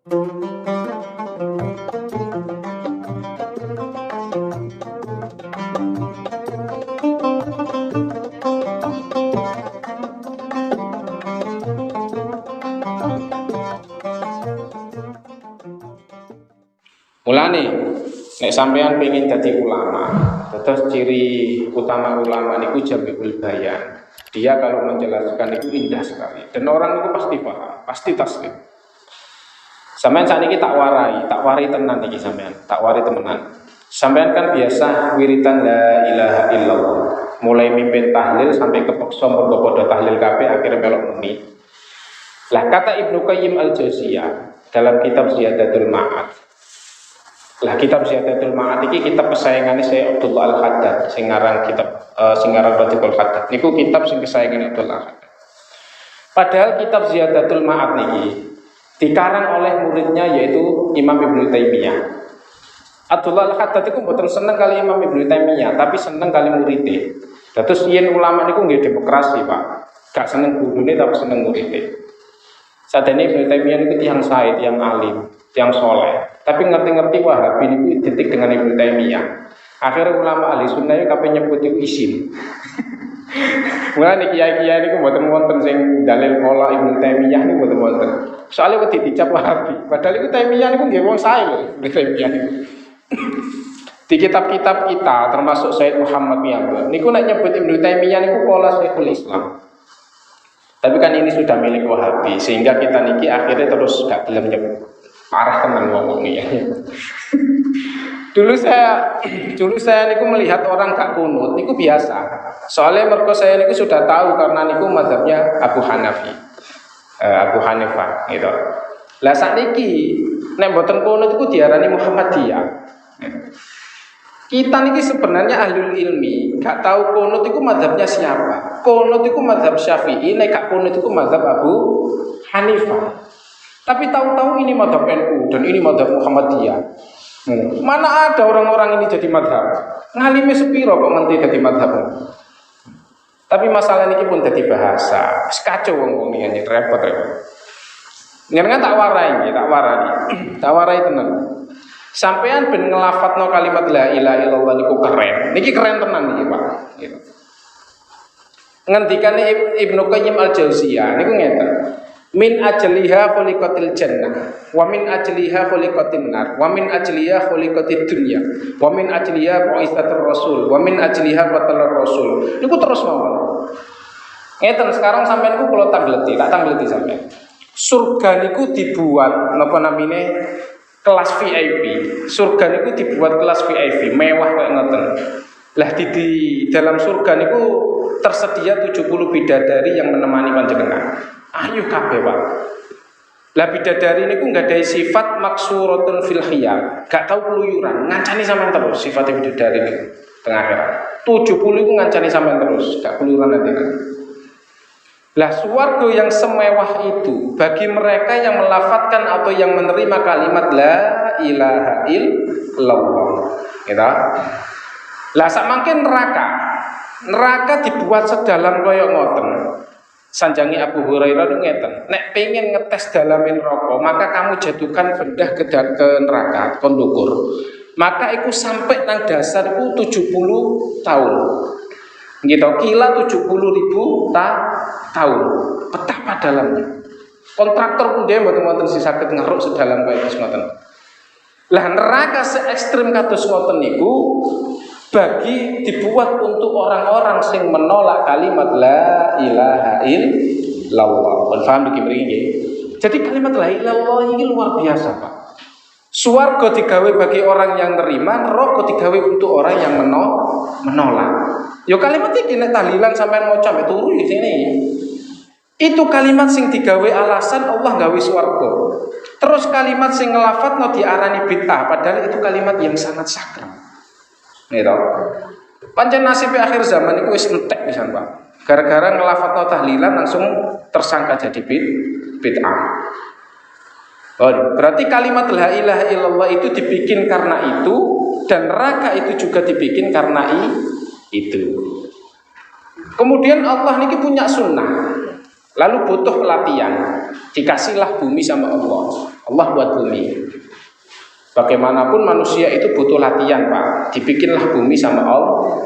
Mulane nek sampean pengen jadi ulama, terus ciri utama ulama niku jami'ul bayan. Dia kalau menjelaskan itu indah sekali dan orang itu pasti paham, pasti taslim. Sampean sakniki tak warai tenan iki sampean, tak warai temenan. Sampean kan biasa wiritan la ilaha illallah. Mulai mimpin tahlil sampai kepeksa mergo padha tahlil kabeh akhirnya melok muni. Lah kata Ibnu Qayyim Al-Jauziyah dalam kitab Ziyadatul Ma'ad. Lah kitab Ziyadatul Ma'ad iki kitab kesayangane Syekh Abdullah Al-Haddad sing aran kitab sing aran Radhul Haddad. Niku kitab sing kesayangane Abdullah Al-Haddad. Padahal kitab Ziyadatul Ma'ad niki dikarang oleh muridnya yaitu Imam Ibnu Taimiyah. Abdullah Al-Haddad itu mboten seneng kali Imam Ibnu Taimiyah, tapi seneng kali muridé. Terus yen ulama niku nggih demokrasi, Pak. Gak seneng gurune tapi seneng muridé. Sadene Ibnu Taimiyah niku tiyang sae, tiyang alim, tiyang soleh. Tapi ngerti-ngerti Wahabi niku identik dengan Ibnu Taimiyah. Akhirnya ulama ahli sunnah itu kabeh nyebut iku isim. Mulane kiai-kiai niku mboten wonten sing dalil pola Ibnu Taimiyah niku mboten wonten. Soale wedi dicap Wahabi. Padahal iku Taimiyah niku nggih wong sae lho, Ibnu Taimiyah niku. Di kitab-kitab kita termasuk Sayyid Muhammad Miyambah niku nek nyebut Ibnu Taimiyah niku pola Syekhul Islam. Tapi kan ini sudah milik Wahabi sehingga kita niki akhirnya terus gak gelem nyebut. Parah tenan wong iki ya. Dulu saya niku melihat orang gak kunut niku biasa. Soalnya mergo saya niku sudah tahu karena niku mazhabnya Abu Hanifah gitu. Lah sakniki nek mboten kunut iku diarani Muhammadiyah. Kita niki sebenarnya ahlul ilmi gak tahu kunut iku mazhabnya siapa. Kunut iku mazhab Syafi'i, nek gak kunut iku mazhab Abu Hanifah. Tapi tahu-tahu ini mazhab NU dan ini mazhab Muhammadiyah. Mana ada orang-orang ini jadi mazhab? Ngalime sepiro kok menti jadi mazhab? Tapi masalah ini pun jadi bahasa. Kacau wong ini repot. Nyenengan tak warai tenan. Sampean ben ngelafatno kalimat la ilaha illallah niku keren. Niki keren tenan niki, Pak. Gitu. Ngendikane Ibnu Qayyim Al-Jauziyah niku ngeten. Min ajliha khuliqatil jannah wa min ajliha khuliqatin nar wa min ajliha khuliqatid dunya wa min ajliha bu'isatur rasul wa min ajliha qatalar rasul. Niku terus mawon. Ngeten sekarang sampean ku kula tak tangleti sampean. Surga niku dibuat napa namine kelas VIP. Surga niku dibuat kelas VIP, mewah kayak ngoten. Lah di dalam surga niku tersedia 70 bidadari yang menemani panjenengan. Ayo kabeh, Pak. Lah bidadari niku enggak ada sifat maksuratun fil khiyal, gak tau keluyuran, ngancani sampean terus sifat bidadari niku tengah akhirat. 70 iku ngancani sampean terus, gak keluyuran nanti. Lah swarga yang semewah itu bagi mereka yang melafatkan atau yang menerima kalimat la ilaha illallah. Gitu. Lah sak mangke neraka dibuat sedalam koyo ngoten. Sanjangi Abu Hurairah itu ngeten, nek pengen ngetes dalamin rokok, maka kamu jatuhkan benda ke neraka, kondukur. Maka itu sampai nang dasar itu 70 tahun. Gitu, kila 70.000 tahun. Betapa dalamnya. Kontraktor pun dia mboten si sakit ngeruk sedalam kaya ngoten. Lah neraka se ekstrem kados ngoten niku bagi dibuat untuk orang-orang sing menolak kalimat la ilaha illallah. Paham iki mriki? Jadi kalimat la ilaha illallah ini luar biasa, Pak. Swarga digawe bagi orang yang nerima, neraka digawe untuk orang yang menolak. Yo kalimat iki nek tahlilan sampean maca mbek turu di sini. Itu kalimat sing digawe alasan Allah gawe swarga. Terus kalimat sing ngelafatno diarani bid'ah padahal itu kalimat yang sangat sakral. Gitu. Pancen nasib akhir zaman itu wis entek pisan, Pak. Gara-gara ngelafatno tahlilan langsung tersangka jadi bid'ah. Oh, berarti kalimat la ilaha illallah itu dibikin karena itu dan neraka itu juga dibikin karena itu. Kemudian Allah niki punya sunnah. Lalu butuh pelatihan. Dikasihlah bumi sama Allah. Allah buat bumi. Bagaimanapun manusia itu butuh latihan, Pak. Dibikinlah bumi sama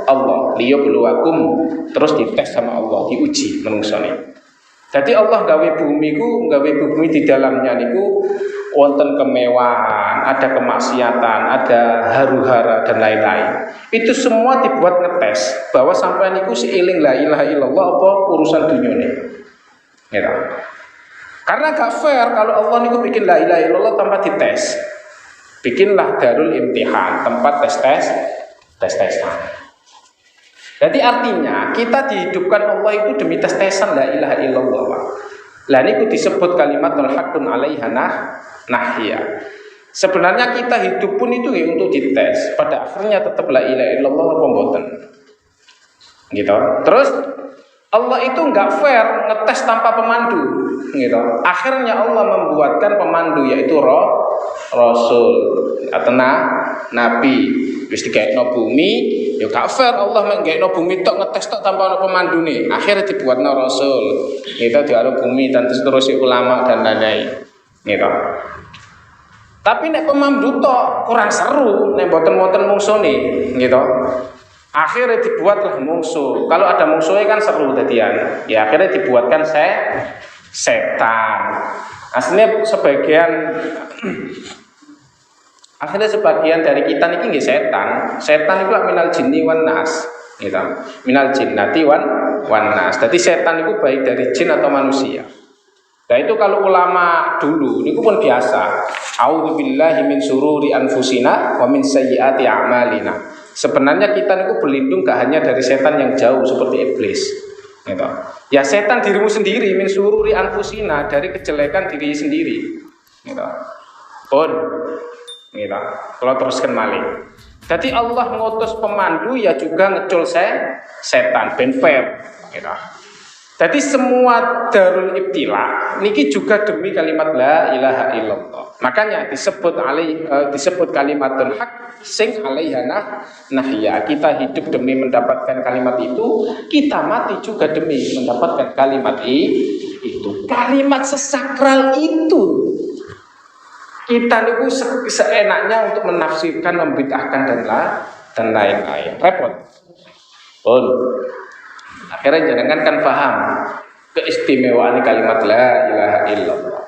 Allah. Liyabluwakum, terus dites sama Allah, diuji manusiane. Jadi Allah gawe bumi di dalamnya niku wonten kemewahan, ada kemaksiatan, ada haru-hara dan lain-lain. Itu semua dibuat ngetes bahwa sampai niku seiling la ilaha illallah apa urusan dunyane. Gitu. Karena gak fair kalau Allah niku bikin la ilaha illallah tanpa dites. Bikinlah darul imtihan, tempat tes-tesan. Jadi artinya kita dihidupkan Allah itu demi tes-tesan la ilaha illallah. Lah niku disebut kalimatul haqqun 'alaiha nahya. Sebenarnya kita hidup pun itu untuk dites. Pada akhirnya tetap la ilaha illallah apa mboten. Gitu. Terus Allah itu enggak fair ngetes tanpa pemandu, gitu. Akhirnya Allah membuatkan pemandu yaitu Rasul atau Nabi. Wis dikekno bumi, ya gak fair Allah menggekno bumi tok ngetes tok tanpa ana pemandu nih. Akhirnya dibuatno Rasul. Gitu diaruh bumi dan terus ulama dan lain-lain. Gitu. Tapi nek pemandu tok kurang seru, nek mboten-mboten mungsune, gitu. Akhirnya dibuatlah musuh. Kalau ada musuhnya kan seru tadian. Ya akhirnya dibuatkan setan. Aslinya sebagian dari kita niki nggih setan. Setan itu minal jinni wan nas, gitu. Minal jinnati wan nas. Jadi setan itu baik dari jin atau manusia. Nah itu kalau ulama dulu niku pun biasa. A'udzubillahi min syururi anfusina wa min sayyiati a'malina. Sebenarnya kita niku berlindung gak hanya dari setan yang jauh seperti iblis, gitu. Ya setan dirimu sendiri, min syururi anfusina, dari kejelekan diri sendiri, gitu. Pun, gitu. Kalau teruskan malih. Jadi Allah mengutus pemandu ya juga ngecul setan ben fair, gitu. Jadi semua darul ibtila niki juga demi kalimat la ilaha illallah. Makanya disebut kalimatun haq sing alaiha nahya. Kita hidup demi mendapatkan kalimat itu, kita mati juga demi mendapatkan kalimat itu. Kalimat sesakral itu. Kita niku seenaknya untuk menafsirkan, membid'ahkan dan lain-lain. Repot. Pun. Akhirnya jangan kan paham keistimewaan kalimat la ilaha illallah.